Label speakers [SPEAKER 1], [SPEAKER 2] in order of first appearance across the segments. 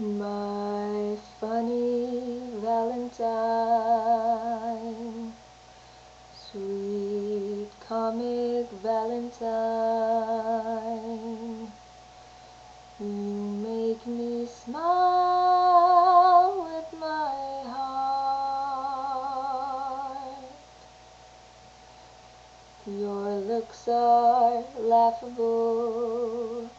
[SPEAKER 1] My funny Valentine, sweet comic Valentine, you make me smile with my heart. Your looks are laughable,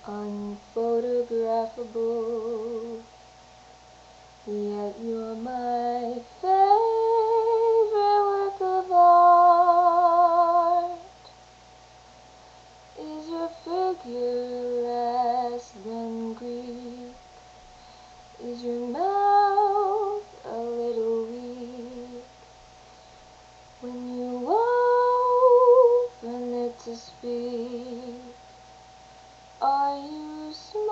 [SPEAKER 1] unphotographable, yet you're my favorite work of art. Is your figure less than Greek? Is your mouth a little weak? When you open it to speak, are you smart?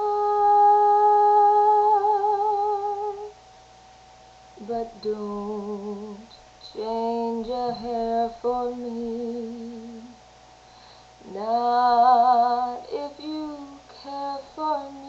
[SPEAKER 1] But don't change a hair for me, not if you care for me.